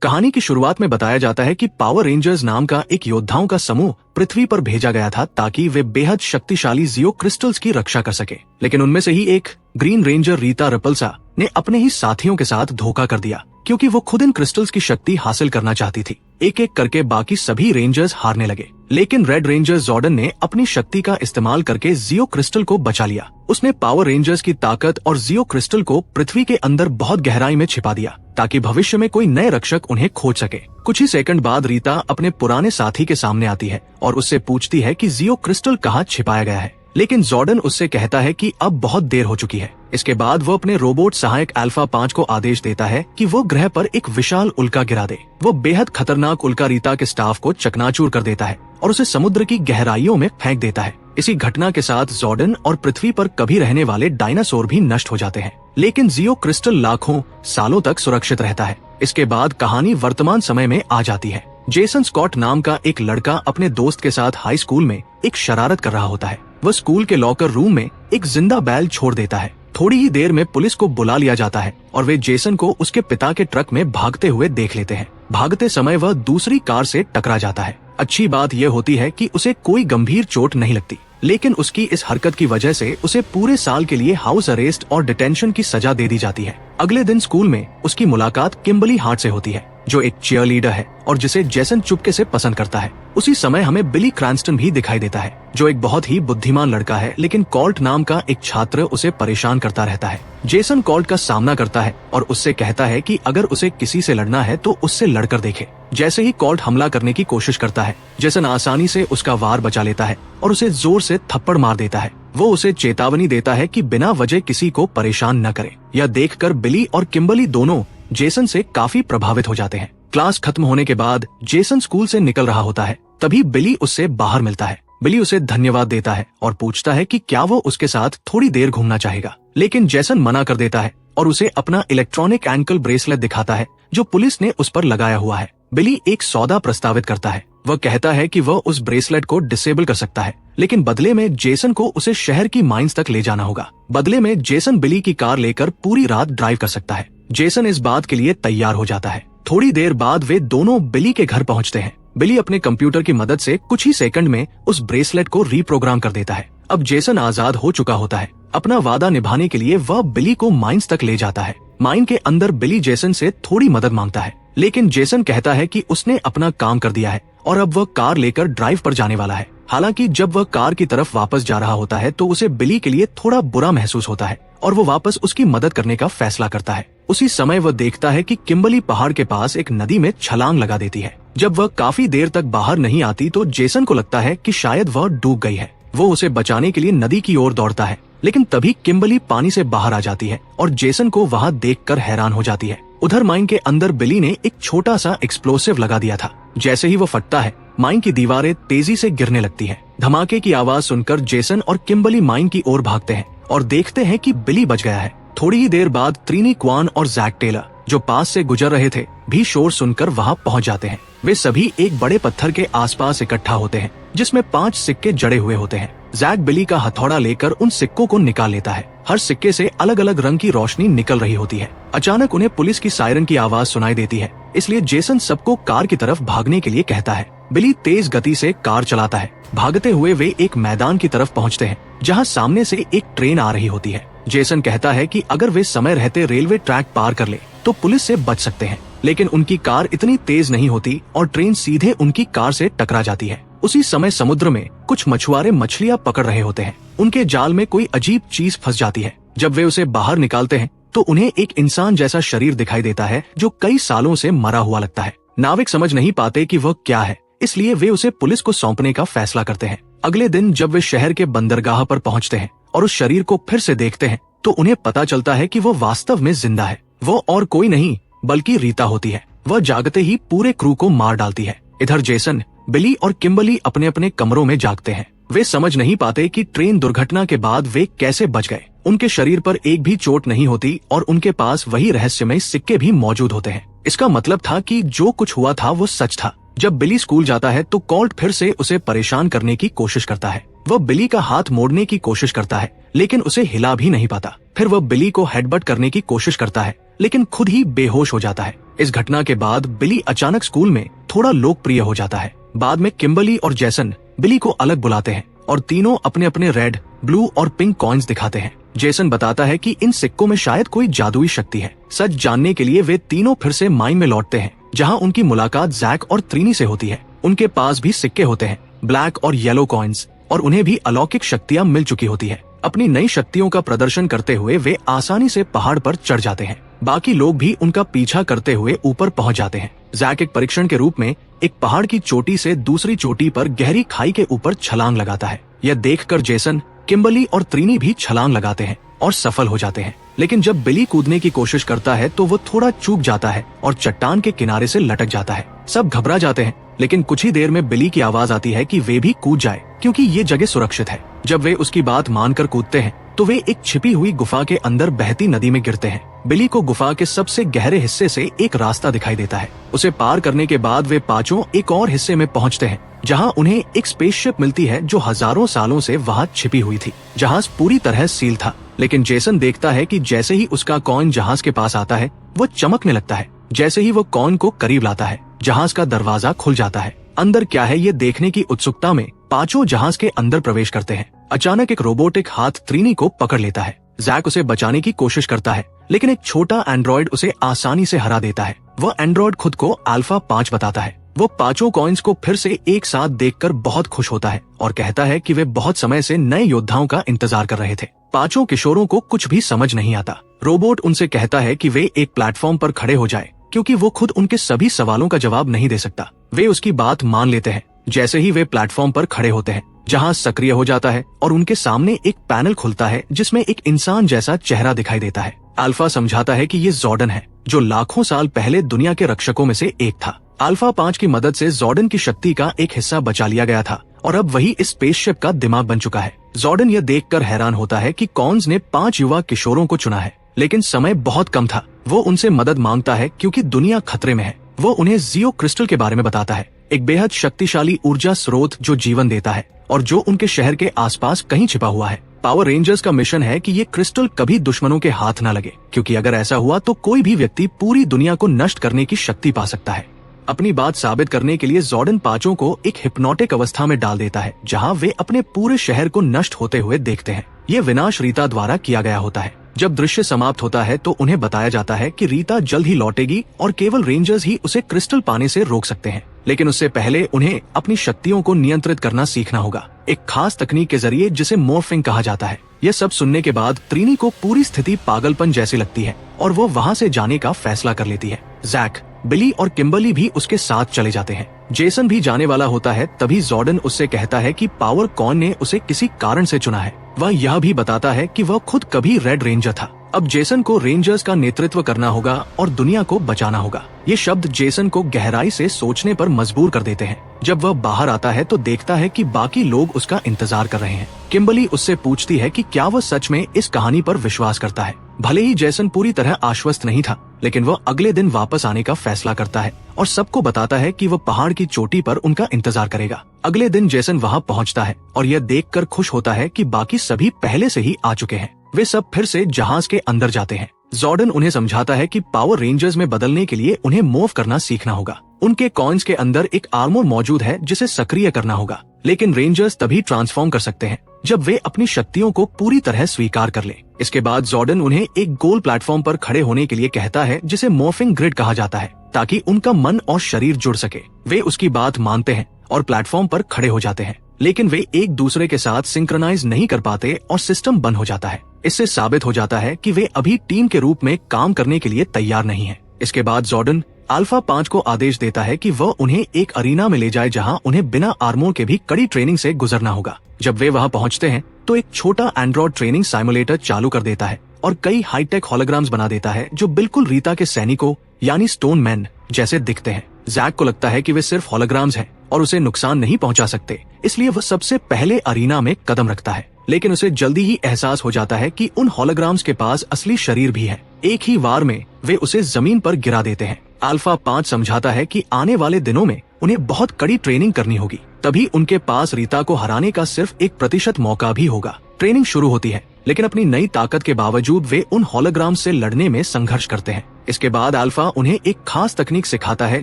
कहानी की शुरुआत में बताया जाता है कि पावर रेंजर्स नाम का एक योद्धाओं का समूह पृथ्वी पर भेजा गया था ताकि वे बेहद शक्तिशाली जियो क्रिस्टल्स की रक्षा कर सके। लेकिन उनमें से ही एक ग्रीन रेंजर रीता रपल्सा ने अपने ही साथियों के साथ धोखा कर दिया, क्योंकि वो खुद इन क्रिस्टल्स की शक्ति हासिल करना चाहती थी। एक एक करके बाकी सभी रेंजर्स हारने लगे, लेकिन रेड रेंजर जॉर्डन ने अपनी शक्ति का इस्तेमाल करके जियो क्रिस्टल को बचा लिया। उसने पावर रेंजर्स की ताकत और जियो क्रिस्टल को पृथ्वी के अंदर बहुत गहराई में छिपा दिया ताकि भविष्य में कोई नए रक्षक उन्हें खोज सके। कुछ ही सेकंड बाद रीता अपने पुराने साथी के सामने आती है और उससे पूछती है कि जियो क्रिस्टल कहाँ छिपाया गया है, लेकिन जॉर्डन उससे कहता है कि अब बहुत देर हो चुकी है। इसके बाद वो अपने रोबोट सहायक अल्फा 5 को आदेश देता है कि वो ग्रह पर एक विशाल उल्का गिरा दे। वो बेहद खतरनाक उल्का रीता के स्टाफ को चकनाचूर कर देता है और उसे समुद्र की गहराइयों में फेंक देता है। इसी घटना के साथ जॉर्डन और पृथ्वी पर कभी रहने वाले डायनासोर भी नष्ट हो जाते हैं, लेकिन जियो क्रिस्टल लाखों सालों तक सुरक्षित रहता है। इसके बाद कहानी वर्तमान समय में आ जाती है। जेसन स्कॉट नाम का एक लड़का अपने दोस्त के साथ हाई स्कूल में एक शरारत कर रहा होता है। वह स्कूल के लॉकर रूम में एक जिंदा बैल छोड़ देता है। थोड़ी ही देर में पुलिस को बुला लिया जाता है और वे जेसन को उसके पिता के ट्रक में भागते हुए देख लेते हैं। भागते समय वह दूसरी कार से टकरा जाता है। अच्छी बात यह होती है कि उसे कोई गंभीर चोट नहीं लगती, लेकिन उसकी इस हरकत की वजह से उसे पूरे साल के लिए हाउस अरेस्ट और डिटेंशन की सजा दे दी जाती है। अगले दिन स्कूल में उसकी मुलाकात किम्बरली हार्ट से होती है, जो एक चीयर लीडर है और जिसे जेसन चुपके से पसंद करता है। उसी समय हमें बिली क्रैंस्टन भी दिखाई देता है, जो एक बहुत ही बुद्धिमान लड़का है, लेकिन कॉल्ट नाम का एक छात्र उसे परेशान करता रहता है। जेसन कॉल्ट का सामना करता है और उससे कहता है कि अगर उसे किसी से लड़ना है तो उससे लड़कर देखे। जैसे ही कॉल्ट हमला करने की कोशिश करता है, जेसन आसानी से उसका वार बचा लेता है और उसे जोर से थप्पड़ मार देता है। वो उसे चेतावनी देता है कि बिना वजह किसी को परेशान न करे। यह देखकर बिली और किम्बरली दोनों जेसन से काफी प्रभावित हो जाते हैं। क्लास खत्म होने के बाद जेसन स्कूल से निकल रहा होता है, तभी बिली उससे बाहर मिलता है। बिली उसे धन्यवाद देता है और पूछता है कि क्या वो उसके साथ थोड़ी देर घूमना चाहेगा, लेकिन जेसन मना कर देता है और उसे अपना इलेक्ट्रॉनिक एंकल ब्रेसलेट दिखाता है जो पुलिस ने उस पर लगाया हुआ है। बिली एक सौदा प्रस्तावित करता है। वह कहता है कि वह उस ब्रेसलेट को डिसेबल कर सकता है, लेकिन बदले में जेसन को उसे शहर की माइंस तक ले जाना होगा। बदले में जेसन बिली की कार लेकर पूरी रात ड्राइव कर सकता है। जेसन इस बात के लिए तैयार हो जाता है। थोड़ी देर बाद वे दोनों बिली के घर पहुंचते हैं। बिली अपने कंप्यूटर की मदद से कुछ ही सेकंड में उस ब्रेसलेट को रीप्रोग्राम कर देता है। अब जेसन आजाद हो चुका होता है। अपना वादा निभाने के लिए वह बिली को माइंस तक ले जाता है। माइन के अंदर बिली जेसन से थोड़ी मदद मांगता है, लेकिन जेसन कहता है कि उसने अपना काम कर दिया है और अब वह कार लेकर ड्राइव पर जाने वाला है। हालांकि जब वह कार की तरफ वापस जा रहा होता है तो उसे बिली के लिए थोड़ा बुरा महसूस होता है और वो वापस उसकी मदद करने का फैसला करता है। उसी समय वह देखता है कि किम्बरली पहाड़ के पास एक नदी में छलांग लगा देती है। जब वह काफी देर तक बाहर नहीं आती तो जेसन को लगता है कि शायद वह डूब गई है। वो उसे बचाने के लिए नदी की ओर दौड़ता है, लेकिन तभी किम्बरली पानी से बाहर आ जाती है और जेसन को वहाँ देखकर हैरान हो जाती है। उधर माइन के अंदर बिली ने एक छोटा सा एक्सप्लोसिव लगा दिया था। जैसे ही वो फटता है, माइन की दीवारें तेजी से गिरने लगती हैं। धमाके की आवाज सुनकर जेसन और किम्बरली माइन की ओर भागते हैं और देखते हैं कि बिली बच गया है। थोड़ी ही देर बाद त्रिनी क्वान और जैक टेलर, जो पास से गुजर रहे थे, भी शोर सुनकर वहाँ पहुँच जाते हैं। वे सभी एक बड़े पत्थर के आसपास इकट्ठा होते हैं जिसमें 5 सिक्के जड़े हुए होते हैं। जैक बिली का हथौड़ा लेकर उन सिक्कों को निकाल लेता है। हर सिक्के से अलग अलग रंग की रोशनी निकल रही होती है। अचानक उन्हें पुलिस की सायरन की आवाज सुनाई देती है, इसलिए जेसन सबको कार की तरफ भागने के लिए कहता है। बिली तेज गति से कार चलाता है। भागते हुए वे एक मैदान की तरफ पहुंचते हैं जहां सामने से एक ट्रेन आ रही होती है। जेसन कहता है कि अगर वे समय रहते रेलवे ट्रैक पार कर ले तो पुलिस से बच सकते हैं, लेकिन उनकी कार इतनी तेज नहीं होती और ट्रेन सीधे उनकी कार से टकरा जाती है। उसी समय समुद्र में कुछ मछुआरे मछलियां पकड़ रहे होते हैं। उनके जाल में कोई अजीब चीज फंस जाती है। जब वे उसे बाहर निकालते हैं तो उन्हें एक इंसान जैसा शरीर दिखाई देता है जो कई सालों से मरा हुआ लगता है। नाविक समझ नहीं पाते कि वह क्या है, इसलिए वे उसे पुलिस को सौंपने का फैसला करते हैं। अगले दिन जब वे शहर के बंदरगाह पर पहुंचते हैं और उस शरीर को फिर से देखते हैं तो उन्हें पता चलता है कि वो वास्तव में जिंदा है। वो और कोई नहीं बल्कि रीता होती है। वह जागते ही पूरे क्रू को मार डालती है। इधर जेसन, बिली और किम्बरली अपने अपने कमरों में जागते हैं। वे समझ नहीं पाते कि ट्रेन दुर्घटना के बाद वे कैसे बच गए। उनके शरीर पर एक भी चोट नहीं होती और उनके पास वही रहस्यमय सिक्के भी मौजूद होते हैं। इसका मतलब था कि जो कुछ हुआ था वो सच था। जब बिली स्कूल जाता है तो कॉल्ट फिर से उसे परेशान करने की कोशिश करता है। वह बिली का हाथ मोड़ने की कोशिश करता है, लेकिन उसे हिला भी नहीं पाता। फिर वह बिली को हेडबट करने की कोशिश करता है, लेकिन खुद ही बेहोश हो जाता है। इस घटना के बाद बिली अचानक स्कूल में थोड़ा लोकप्रिय हो जाता है। बाद में किम्बर्ली और जेसन बिली को अलग बुलाते हैं और तीनों अपने अपने रेड, ब्लू और पिंक कॉइन्स दिखाते हैं। जेसन बताता है कि इन सिक्कों में शायद कोई जादुई शक्ति है। सच जानने के लिए वे तीनों फिर से माइन में लौटते हैं, जहां उनकी मुलाकात जैक और त्रीनी से होती है। उनके पास भी सिक्के होते हैं, ब्लैक और येलो कॉइन्स, और उन्हें भी अलौकिक शक्तियां मिल चुकी होती है। अपनी नई शक्तियों का प्रदर्शन करते हुए वे आसानी से पहाड़ पर चढ़ जाते हैं। बाकी लोग भी उनका पीछा करते हुए ऊपर पहुंच जाते हैं। जैक एक परीक्षण के रूप में एक पहाड़ की चोटी से दूसरी चोटी पर गहरी खाई के ऊपर छलांग लगाता है। यह देखकर जेसन, किम्बर्ली और त्रीनी भी छलांग लगाते हैं और सफल हो जाते हैं। लेकिन जब बिली कूदने की कोशिश करता है तो वो थोड़ा चूक जाता है और चट्टान के किनारे से लटक जाता है। सब घबरा जाते हैं, लेकिन कुछ ही देर में बिली की आवाज आती है कि वे भी कूद जाए क्योंकि ये जगह सुरक्षित है। जब वे उसकी बात मानकर कूदते हैं तो वे एक छिपी हुई गुफा के अंदर बहती नदी में गिरते हैं। बिली को गुफा के सबसे गहरे हिस्से से एक रास्ता दिखाई देता है। उसे पार करने के बाद वे पांचों एक और हिस्से में पहुंचते हैं, जहां उन्हें एक स्पेसशिप मिलती है जो हजारों सालों से वहां छिपी हुई थी। जहाज पूरी तरह सील था, लेकिन जेसन देखता है कि जैसे ही उसका कॉइन जहाज के पास आता है वो चमकने लगता है। जैसे ही वो कॉइन को करीब लाता है, जहाज का दरवाजा खुल जाता है। अंदर क्या है ये देखने की उत्सुकता में पांचों जहाज के अंदर प्रवेश करते हैं। अचानक एक रोबोटिक हाथ त्रीनी को पकड़ लेता है। जैक उसे बचाने की कोशिश करता है, लेकिन एक छोटा एंड्रॉइड उसे आसानी से हरा देता है। वह एंड्रॉइड खुद को अल्फा 5 बताता है। वो पांचों कॉइन्स को फिर से एक साथ देखकर बहुत खुश होता है और कहता है कि वे बहुत समय से नए योद्धाओं का इंतजार कर रहे थे। पांचों किशोरों को कुछ भी समझ नहीं आता। रोबोट उनसे कहता है कि वे एक प्लेटफॉर्म पर खड़े हो जाए, क्योंकि वो खुद उनके सभी सवालों का जवाब नहीं दे सकता। वे उसकी बात मान लेते हैं। जैसे ही वे प्लेटफॉर्म पर खड़े होते हैं, जहाज सक्रिय हो जाता है और उनके सामने एक पैनल खुलता है जिसमें एक इंसान जैसा चेहरा दिखाई देता है। अल्फा समझाता है कि ये जॉर्डन है, जो लाखों साल पहले दुनिया के रक्षकों में से एक था। अल्फा 5 की मदद से जॉर्डन की शक्ति का एक हिस्सा बचा लिया गया था और अब वही इस स्पेसशिप का दिमाग बन चुका है। जॉर्डन यह देखकर हैरान होता है कि कॉन्स ने 5 युवा किशोरों को चुना है, लेकिन समय बहुत कम था। वो उनसे मदद मांगता है क्योंकि दुनिया खतरे में है। वो उन्हें जियो क्रिस्टल के बारे में बताता है, एक बेहद शक्तिशाली ऊर्जा स्रोत जो जीवन देता है और जो उनके शहर के आसपास कहीं छिपा हुआ है। पावर रेंजर्स का मिशन है कि ये क्रिस्टल कभी दुश्मनों के हाथ न लगे, क्योंकि अगर ऐसा हुआ तो कोई भी व्यक्ति पूरी दुनिया को नष्ट करने की शक्ति पा सकता है। अपनी बात साबित करने के लिए जॉर्डन पांचों को एक हिप्नोटिक अवस्था में डाल देता है, जहां वे अपने पूरे शहर को नष्ट होते हुए देखते हैं। ये विनाश रीता द्वारा किया गया होता है। जब दृश्य समाप्त होता है तो उन्हें बताया जाता है कि रीता जल्द ही लौटेगी और केवल रेंजर्स ही उसे क्रिस्टल पाने से रोक सकते हैं। लेकिन उससे पहले उन्हें अपनी शक्तियों को नियंत्रित करना सीखना होगा, एक खास तकनीक के जरिए जिसे मॉर्फिंग कहा जाता है। यह सब सुनने के बाद त्रीनी को पूरी स्थिति पागलपन जैसी लगती है और वो वहाँ से जाने का फैसला कर लेती है। जैक, बिली और किम्बर्ली भी उसके साथ चले जाते हैं। जेसन भी जाने वाला होता है, तभी जॉर्डन उससे कहता है कि पावर कॉइन ने उसे किसी कारण से चुना है। वह यह भी बताता है कि वह खुद कभी रेड रेंजर था। अब जेसन को रेंजर्स का नेतृत्व करना होगा और दुनिया को बचाना होगा। ये शब्द जेसन को गहराई से सोचने पर मजबूर कर देते हैं। जब वह बाहर आता है तो देखता है कि बाकी लोग उसका इंतजार कर रहे हैं। किम्बर्ली उससे पूछती है कि क्या वह सच में इस कहानी पर विश्वास करता है। भले ही जेसन पूरी तरह आश्वस्त नहीं था, लेकिन वह अगले दिन वापस आने का फैसला करता है और सबको बताता है कि वह पहाड़ की चोटी पर उनका इंतजार करेगा। अगले दिन जेसन वहां पहुंचता है और यह देखकर खुश होता है कि बाकी सभी पहले से ही आ चुके हैं। वे सब फिर से जहाज के अंदर जाते हैं। जॉर्डन उन्हें समझाता है कि पावर रेंजर्स में बदलने के लिए उन्हें मूव करना सीखना होगा। उनके कॉइन्स के अंदर एक आर्मर मौजूद है जिसे सक्रिय करना होगा, लेकिन रेंजर्स तभी ट्रांसफॉर्म कर सकते हैं जब वे अपनी शक्तियों को पूरी तरह स्वीकार कर लें। इसके बाद जॉर्डन उन्हें एक गोल प्लेटफॉर्म पर खड़े होने के लिए कहता है, जिसे मॉर्फिंग ग्रिड कहा जाता है, ताकि उनका मन और शरीर जुड़ सके। वे उसकी बात मानते हैं और प्लेटफॉर्म पर खड़े हो जाते हैं, लेकिन वे एक दूसरे के साथ सिंक्रोनाइज नहीं कर पाते और सिस्टम बंद हो जाता है। इससे साबित हो जाता है कि वे अभी टीम के रूप में काम करने के लिए तैयार नहीं है। इसके बाद जॉर्डन अल्फा 5 को आदेश देता है कि वह उन्हें एक अरीना में ले जाए, जहां उन्हें बिना आर्मर के भी कड़ी ट्रेनिंग से गुजरना होगा। जब वे वहां पहुंचते हैं तो एक छोटा एंड्रॉइड ट्रेनिंग साइमुलेटर चालू कर देता है और कई हाईटेक होलोग्राम्स बना देता है, जो बिल्कुल रीता के सैनिकों यानी स्टोन मैन जैसे दिखते हैं। जैक को लगता है कि वे सिर्फ होलोग्राम्स हैं और उसे नुकसान नहीं पहुंचा सकते, इसलिए वह सबसे पहले अरीना में कदम रखता है। लेकिन उसे जल्दी ही एहसास हो जाता है कि उन होलोग्राम्स के पास असली शरीर भी है। एक ही वार में वे उसे जमीन पर गिरा देते हैं। अल्फा 5 समझाता है कि आने वाले दिनों में उन्हें बहुत कड़ी ट्रेनिंग करनी होगी, तभी उनके पास रीता को हराने का सिर्फ 1% मौका भी होगा। ट्रेनिंग शुरू होती है, लेकिन अपनी नई ताकत के बावजूद वे उन होलोग्राम से लड़ने में संघर्ष करते हैं। इसके बाद अल्फा उन्हें एक खास तकनीक सिखाता है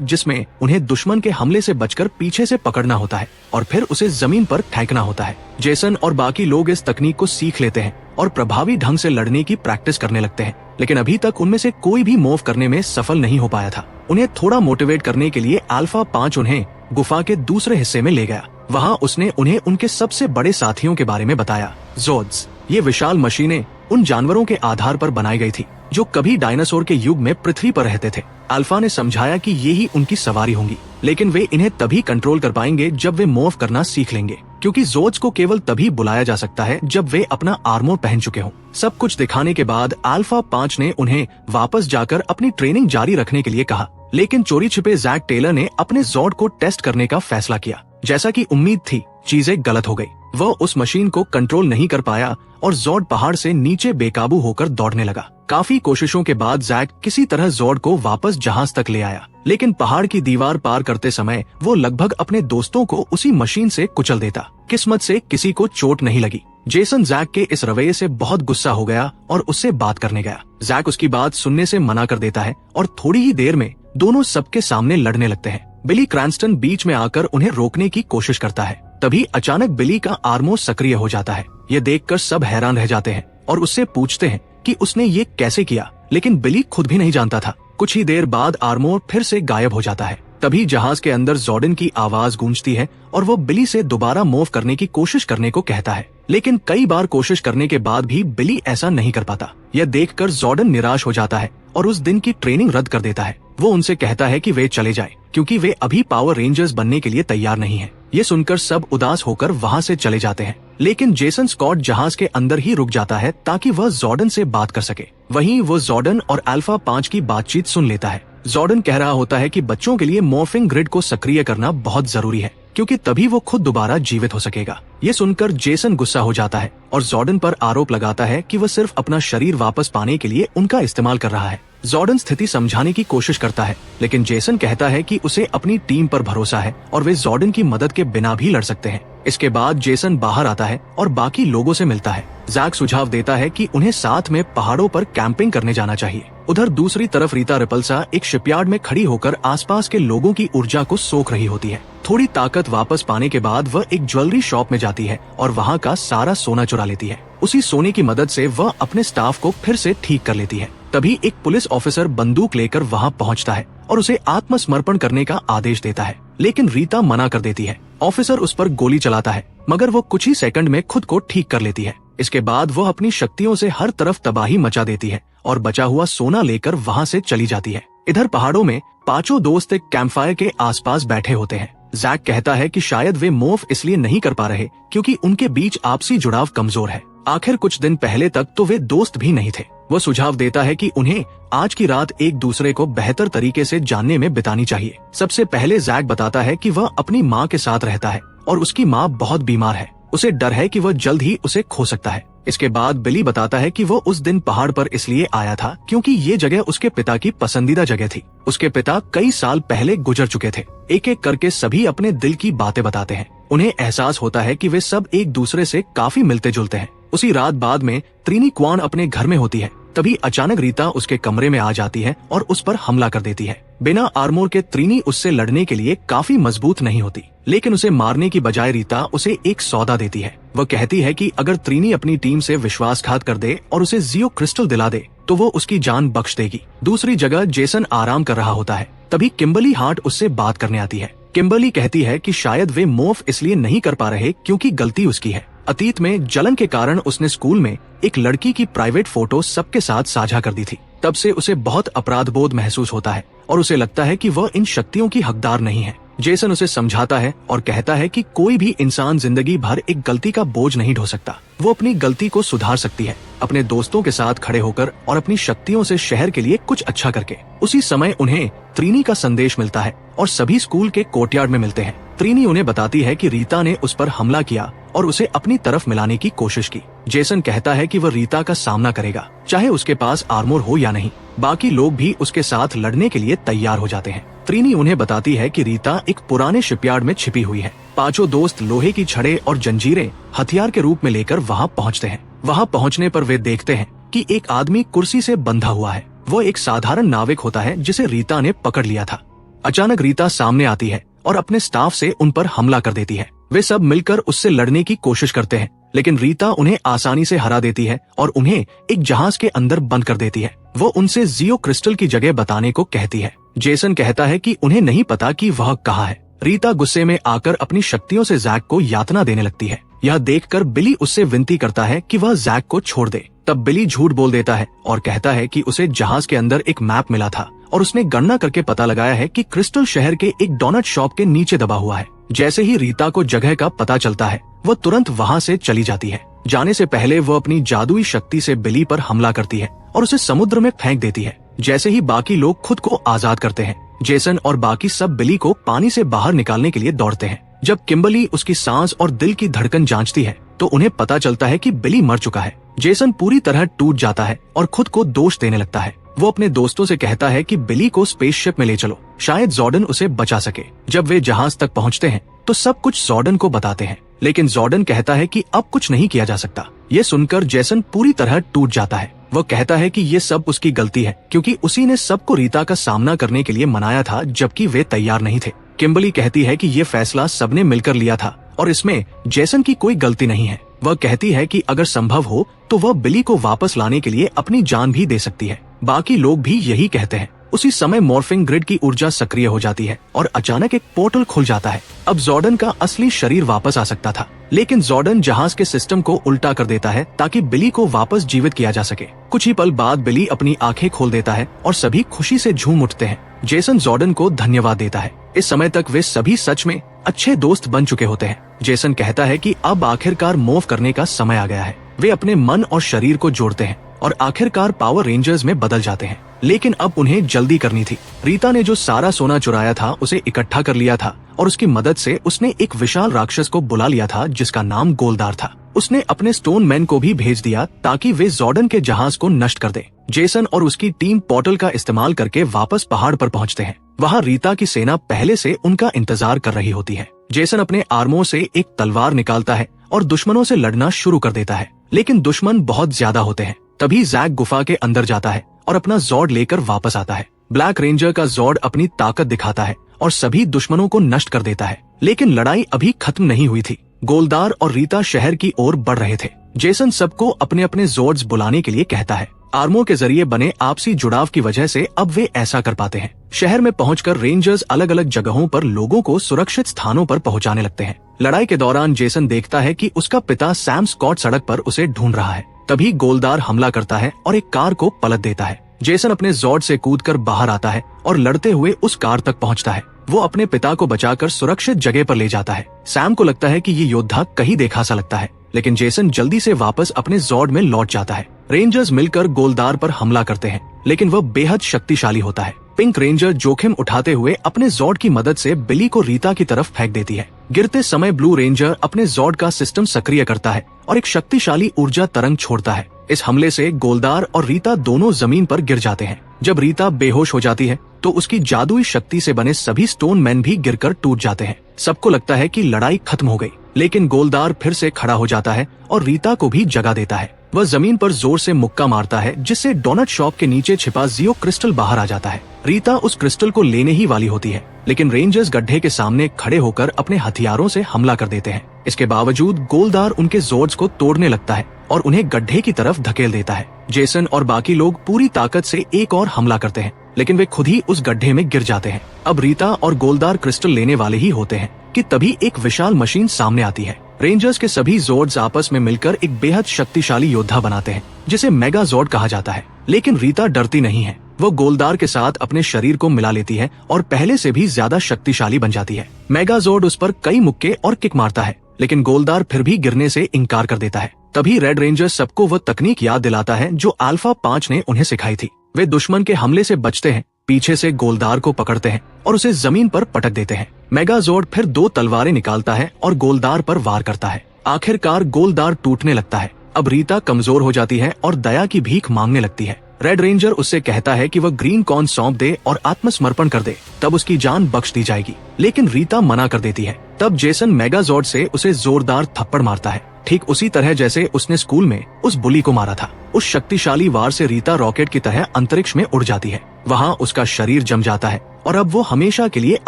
जिसमें उन्हें दुश्मन के हमले से बचकर पीछे से पकड़ना होता है और फिर उसे जमीन पर फेंकना होता है। जेसन और बाकी लोग इस तकनीक को सीख लेते हैं और प्रभावी ढंग से लड़ने की प्रैक्टिस करने लगते हैं, लेकिन अभी तक उनमें से कोई भी मूव करने में सफल नहीं हो पाया था। उन्हें थोड़ा मोटिवेट करने के लिए अल्फा 5 उन्हें गुफा के दूसरे हिस्से में ले गया। वहाँ उसने उन्हें उनके सबसे बड़े साथियों के बारे में बताया। ज़ोड्स, ये विशाल मशीनें उन जानवरों के आधार पर बनाई गई थी जो कभी डायनासोर के युग में पृथ्वी पर रहते थे। अल्फा ने समझाया कि ये ही उनकी सवारी होंगी, लेकिन वे इन्हें तभी कंट्रोल कर पाएंगे जब वे मूव करना सीख लेंगे, क्योंकि ज़ोड्स को केवल तभी बुलाया जा सकता है जब वे अपना आर्मोर पहन चुके हों। सब कुछ दिखाने के बाद अल्फा 5 ने उन्हें वापस जाकर अपनी ट्रेनिंग जारी रखने के लिए कहा, लेकिन चोरी छिपे जैक टेलर ने अपने ज़ोड को टेस्ट करने का फैसला किया। जैसा कि उम्मीद थी, चीजें गलत हो गई। वह उस मशीन को कंट्रोल नहीं कर पाया और ज़ोड पहाड़ से नीचे बेकाबू होकर दौड़ने लगा। काफी कोशिशों के बाद जैक किसी तरह ज़ोड को वापस जहाज तक ले आया, लेकिन पहाड़ की दीवार पार करते समय वो लगभग अपने दोस्तों को उसी मशीन से कुचल देता। किस्मत से किसी को चोट नहीं लगी। जेसन जैक के इस रवैये से बहुत गुस्सा हो गया और उससे बात करने गया। जैक उसकी बात सुनने से मना कर देता है और थोड़ी ही देर में दोनों सबके सामने लड़ने लगते हैं। बिली क्रैंस्टन बीच में आकर उन्हें रोकने की कोशिश करता है। तभी अचानक बिली का आर्मोर सक्रिय हो जाता है। ये देखकर सब हैरान रह जाते हैं और उससे पूछते हैं कि उसने ये कैसे किया, लेकिन बिली खुद भी नहीं जानता था। कुछ ही देर बाद आर्मोर फिर से गायब हो जाता है। तभी जहाज के अंदर जॉर्डन की आवाज गूंजती है और वो बिली से दोबारा मूव करने की कोशिश करने को कहता है, लेकिन कई बार कोशिश करने के बाद भी बिली ऐसा नहीं कर पाता। यह देखकर जॉर्डन निराश हो जाता है और उस दिन की ट्रेनिंग रद्द कर देता है। वो उनसे कहता है कि वे चले जाएं, क्योंकि वे अभी पावर रेंजर्स बनने के लिए तैयार नहीं हैं। ये सुनकर सब उदास होकर वहाँ से चले जाते हैं, लेकिन जेसन स्कॉट जहाज के अंदर ही रुक जाता है ताकि वह जॉर्डन से बात कर सके। वहीं वो जॉर्डन और अल्फा 5 की बातचीत सुन लेता है। जॉर्डन कह रहा होता है कि बच्चों के लिए मॉर्फिंग ग्रिड को सक्रिय करना बहुत जरूरी है, क्योंकि तभी वो खुद दोबारा जीवित हो सकेगा। ये सुनकर जेसन गुस्सा हो जाता है और जॉर्डन पर आरोप लगाता है कि वह सिर्फ अपना शरीर वापस पाने के लिए उनका इस्तेमाल कर रहा है। जॉर्डन स्थिति समझाने की कोशिश करता है, लेकिन जेसन कहता है कि उसे अपनी टीम पर भरोसा है और वे जॉर्डन की मदद के बिना भी लड़ सकते हैं। इसके बाद जेसन बाहर आता है और बाकी लोगों से मिलता है। जैक सुझाव देता है कि उन्हें साथ में पहाड़ों पर कैंपिंग करने जाना चाहिए। उधर दूसरी तरफ रीता रिपल्सा एक शिपयार्ड में खड़ी होकर आसपास के लोगों की ऊर्जा को सोख रही होती है। थोड़ी ताकत वापस पाने के बाद वह एक ज्वेलरी शॉप में जाती है और वहाँ का सारा सोना चुरा लेती है। उसी सोने की मदद से वह अपने स्टाफ को फिर से ठीक कर लेती है। तभी एक पुलिस ऑफिसर बंदूक लेकर वहाँ पहुँचता है और उसे आत्मसमर्पण करने का आदेश देता है, लेकिन रीता मना कर देती है। ऑफिसर उस पर गोली चलाता है, मगर वो कुछ ही सेकंड में खुद को ठीक कर लेती है। इसके बाद वो अपनी शक्तियों से हर तरफ तबाही मचा देती है और बचा हुआ सोना लेकर वहाँ से चली जाती है। इधर पहाड़ों में पांचों दोस्त एक कैंपफायर के आसपास बैठे होते हैं। जैक कहता है कि शायद वे मूव इसलिए नहीं कर पा रहे क्योंकि उनके बीच आपसी जुड़ाव कमजोर है। आखिर कुछ दिन पहले तक तो वे दोस्त भी नहीं थे। वो सुझाव देता है कि उन्हें आज की रात एक दूसरे को बेहतर तरीके से जानने में बितानी चाहिए। सबसे पहले जैक बताता है कि वह अपनी माँ के साथ रहता है और उसकी माँ बहुत बीमार है। उसे डर है कि वह जल्द ही उसे खो सकता है। इसके बाद बिली बताता है कि वो उस दिन पहाड़ पर इसलिए आया था क्योंकि ये जगह उसके पिता की पसंदीदा जगह थी। उसके पिता कई साल पहले गुजर चुके थे। एक एक करके सभी अपने दिल की बातें बताते हैं। उन्हें एहसास होता है कि वे सब एक दूसरे से काफी मिलते जुलते हैं। उसी रात बाद में त्रिनी क्वान अपने घर में होती है। तभी अचानक रीता उसके कमरे में आ जाती है और उस पर हमला कर देती है। बिना आर्मोर के त्रिनी उससे लड़ने के लिए काफी मजबूत नहीं होती, लेकिन उसे मारने की बजाय रीता उसे एक सौदा देती है। वह कहती है कि अगर त्रिनी अपनी टीम से विश्वासघात कर दे और उसे जियो क्रिस्टल दिला दे तो वो उसकी जान बख्श देगी। दूसरी जगह जेसन आराम कर रहा होता है। तभी किम्बर्ली हार्ट उससे बात करने आती है। किम्बर्ली कहती है कि शायद वे मूव इसलिए नहीं कर पा रहे क्योंकि गलती उसकी है। अतीत में जलन के कारण उसने स्कूल में एक लड़की की प्राइवेट फोटो सबके साथ साझा कर दी थी। तब से उसे बहुत अपराध बोध महसूस होता है और उसे लगता है कि वह इन शक्तियों की हकदार नहीं है। जेसन उसे समझाता है और कहता है कि कोई भी इंसान जिंदगी भर एक गलती का बोझ नहीं ढो सकता। वो अपनी गलती को सुधार सकती है, अपने दोस्तों के साथ खड़े होकर और अपनी शक्तियों से शहर के लिए कुछ अच्छा करके। उसी समय उन्हें त्रिनी का संदेश मिलता है और सभी स्कूल के कोर्टयार्ड में मिलते हैं। त्रिनी उन्हें बताती है कि रीता ने उस पर हमला किया और उसे अपनी तरफ मिलाने की कोशिश की। जेसन कहता है कि वह रीता का सामना करेगा, चाहे उसके पास आर्मोर हो या नहीं। बाकी लोग भी उसके साथ लड़ने के लिए तैयार हो जाते हैं। त्रिनी उन्हें बताती है कि रीता एक पुराने शिपयार्ड में छिपी हुई है। पांचों दोस्त लोहे की छड़ें और जंजीरें हथियार के रूप में लेकर वहां पहुंचते हैं। वहां पहुंचने पर वे देखते हैं कि एक आदमी कुर्सी से बंधा हुआ है। वो एक साधारण नाविक होता है जिसे रीता ने पकड़ लिया था। अचानक रीता सामने आती है और अपने स्टाफ से उन पर हमला कर देती है। वे सब मिलकर उससे लड़ने की कोशिश करते हैं, लेकिन रीता उन्हें आसानी से हरा देती है और उन्हें एक जहाज के अंदर बंद कर देती है। वो उनसे जियो क्रिस्टल की जगह बताने को कहती है। जेसन कहता है कि उन्हें नहीं पता कि वह कहाँ है। रीता गुस्से में आकर अपनी शक्तियों से जैक को यातना देने लगती है। यह देखकर बिली उससे विनती करता है कि वह जैक को छोड़ दे। तब बिली झूठ बोल देता है और कहता है कि उसे जहाज के अंदर एक मैप मिला था और उसने गणना करके पता लगाया है कि क्रिस्टल शहर के एक डोनट शॉप के नीचे दबा हुआ है। जैसे ही रीता को जगह का पता चलता है, वह तुरंत वहाँ से चली जाती है। जाने से पहले वो अपनी जादुई शक्ति से बिली पर हमला करती है और उसे समुद्र में फेंक देती है। जैसे ही बाकी लोग खुद को आजाद करते हैं, जेसन और बाकी सब बिली को पानी से बाहर निकालने के लिए दौड़ते हैं। जब किम्बर्ली उसकी सांस और दिल की धड़कन जांचती है तो उन्हें पता चलता है कि बिली मर चुका है। जेसन पूरी तरह टूट जाता है और खुद को दोष देने लगता है। वो अपने दोस्तों से कहता है कि बिली को स्पेसशिप में ले चलो, शायद जॉर्डन उसे बचा सके। जब वे जहाज तक पहुंचते हैं तो सब कुछ जॉर्डन को बताते हैं, लेकिन जॉर्डन कहता है कि अब कुछ नहीं किया जा सकता। ये सुनकर जेसन पूरी तरह टूट जाता है। वो कहता है कि ये सब उसकी गलती है क्योंकि उसी ने सबको रीता का सामना करने के लिए मनाया था जबकि वे तैयार नहीं थे। किम्बर्ली कहती है कि ये फैसला सबने मिलकर लिया था और इसमें जेसन की कोई गलती नहीं है। वह कहती है कि अगर संभव हो तो वह बिली को वापस लाने के लिए अपनी जान भी दे सकती है। बाकी लोग भी यही कहते हैं। उसी समय मॉर्फिंग ग्रिड की ऊर्जा सक्रिय हो जाती है और अचानक एक पोर्टल खुल जाता है। अब जॉर्डन का असली शरीर वापस आ सकता था, लेकिन जॉर्डन जहाज के सिस्टम को उल्टा कर देता है ताकि बिली को वापस जीवित किया जा सके। कुछ ही पल बाद बिली अपनी आंखें खोल देता है और सभी खुशी से झूम उठते हैं। जेसन जॉर्डन को धन्यवाद देता है। इस समय तक वे सभी सच में अच्छे दोस्त बन चुके होते हैं। जेसन कहता है कि अब आखिरकार मूव करने का समय आ गया है। वे अपने मन और शरीर को जोड़ते हैं और आखिरकार पावर रेंजर्स में बदल जाते हैं, लेकिन अब उन्हें जल्दी करनी थी। रीता ने जो सारा सोना चुराया था उसे इकट्ठा कर लिया था और उसकी मदद से उसने एक विशाल राक्षस को बुला लिया था जिसका नाम गोलदार था। उसने अपने स्टोन मैन को भी भेज दिया ताकि वे जॉर्डन के जहाज को नष्ट कर दे। जेसन और उसकी टीम पोर्टल का इस्तेमाल करके वापस पहाड़ पर पहुंचते हैं। वहाँ रीता की सेना पहले से उनका इंतजार कर रही होती है। जेसन अपने आर्मों से एक तलवार निकालता है और दुश्मनों से लड़ना शुरू कर देता है, लेकिन दुश्मन बहुत ज्यादा होते हैं। तभी जैक गुफा के अंदर जाता है और अपना जॉर्ड लेकर वापस आता है। ब्लैक रेंजर का जॉर्ड अपनी ताकत दिखाता है और सभी दुश्मनों को नष्ट कर देता है, लेकिन लड़ाई अभी खत्म नहीं हुई थी। गोलदार और रीता शहर की ओर बढ़ रहे थे। जेसन सबको अपने अपने जॉर्ड्स बुलाने के लिए कहता है। आर्मों के जरिए बने आपसी जुड़ाव की वजह से अब वे ऐसा कर पाते हैं। शहर में पहुंचकर रेंजर्स अलग अलग जगहों पर लोगों को सुरक्षित स्थानों पर पहुंचाने लगते हैं। लड़ाई के दौरान जेसन देखता है कि उसका पिता सैम स्कॉट सड़क पर उसे ढूंढ रहा है। तभी गोलदार हमला करता है और एक कार को पलट देता है। जेसन अपने जॉर्ड से कूदकर बाहर आता है और लड़ते हुए उस कार तक पहुंचता है। वो अपने पिता को बचाकर सुरक्षित जगह पर ले जाता है। सैम को लगता है कि ये योद्धा कहीं देखा सा लगता है, लेकिन जेसन जल्दी से वापस अपने जॉर्ड में लौट जाता है। रेंजर्स मिलकर गोलदार पर हमला करते हैं, लेकिन वह बेहद शक्तिशाली होता है। पिंक रेंजर जोखिम उठाते हुए अपने जॉर्ड की मदद से बिली को रीता की तरफ फेंक देती है। गिरते समय ब्लू रेंजर अपने जॉर्ड का सिस्टम सक्रिय करता है और एक शक्तिशाली ऊर्जा तरंग छोड़ता है। इस हमले से गोलदार और रीता दोनों जमीन पर गिर जाते हैं। जब रीता बेहोश हो जाती है तो उसकी जादुई शक्ति से बने सभी स्टोन मैन भी गिरकर टूट जाते हैं। सबको लगता है कि लड़ाई खत्म हो गई, लेकिन गोलदार फिर से खड़ा हो जाता है और रीता को भी जगा देता है। वह जमीन पर जोर से मुक्का मारता है, जिससे डोनट शॉप के नीचे छिपा जियो क्रिस्टल बाहर आ जाता है। रीता उस क्रिस्टल को लेने ही वाली होती है, लेकिन रेंजर्स गड्ढे के सामने खड़े होकर अपने हथियारों से हमला कर देते हैं। इसके बावजूद गोलदार उनके जोर्ड्स को तोड़ने लगता है और उन्हें गड्ढे की तरफ धकेल देता है। जेसन और बाकी लोग पूरी ताकत से एक और हमला करते हैं, लेकिन वे खुद ही उस गड्ढे में गिर जाते हैं। अब रीता और गोलदार क्रिस्टल लेने वाले ही होते हैं कि तभी एक विशाल मशीन सामने आती है। रेंजर्स के सभी जोर्ड्स आपस में मिलकर एक बेहद शक्तिशाली योद्धा बनाते हैं, जिसे मेगा जोर्ड कहा जाता है। लेकिन रीता डरती नहीं है। वो गोलदार के साथ अपने शरीर को मिला लेती है और पहले से भी ज्यादा शक्तिशाली बन जाती है। मेगा जोर्ड उस पर कई मुक्के और किक मारता है, लेकिन गोलदार फिर भी गिरने से इनकार कर देता है। तभी रेड रेंजर सबको वो तकनीक याद दिलाता है जो अल्फा 5 ने उन्हें सिखाई थी। वे दुश्मन के हमले से बचते हैं, पीछे से गोलदार को पकड़ते हैं और उसे जमीन पर पटक देते हैं। मेगाजोर्ड फिर 2 तलवारें निकालता है और गोलदार पर वार करता है। आखिरकार गोलदार टूटने लगता है। अब रीता कमजोर हो जाती है और दया की भीख मांगने लगती है। रेड रेंजर उससे कहता है कि वह ग्रीन कॉर्न सौंप दे और आत्मसमर्पण कर दे, तब उसकी जान बख्श दी जाएगी। लेकिन रीता मना कर देती है। तब जेसन मेगाजॉर्ड से उसे जोरदार थप्पड़ मारता है, ठीक उसी तरह जैसे उसने स्कूल में उस बुली को मारा था। उस शक्तिशाली वार से रीता रॉकेट की तरह अंतरिक्ष में उड़ जाती है। वहाँ उसका शरीर जम जाता है और अब वो हमेशा के लिए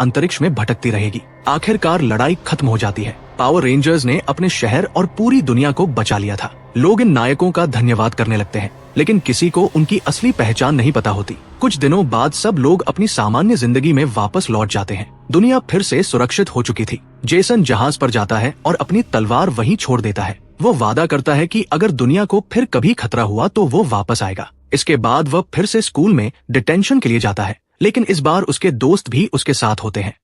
अंतरिक्ष में भटकती रहेगी। आखिरकार लड़ाई खत्म हो जाती है। पावर रेंजर्स ने अपने शहर और पूरी दुनिया को बचा लिया था। लोग इन नायकों का धन्यवाद करने लगते हैं, लेकिन किसी को उनकी असली पहचान नहीं पता होती। कुछ दिनों बाद सब लोग अपनी सामान्य जिंदगी में वापस लौट जाते हैं। दुनिया फिर से सुरक्षित हो चुकी थी। जेसन जहाज पर जाता है और अपनी तलवार वहीं छोड़ देता है। वो वादा करता है कि अगर दुनिया को फिर कभी खतरा हुआ तो वो वापस आएगा। इसके बाद वह फिर से स्कूल में डिटेंशन के लिए जाता है, लेकिन इस बार उसके दोस्त भी उसके साथ होते हैं।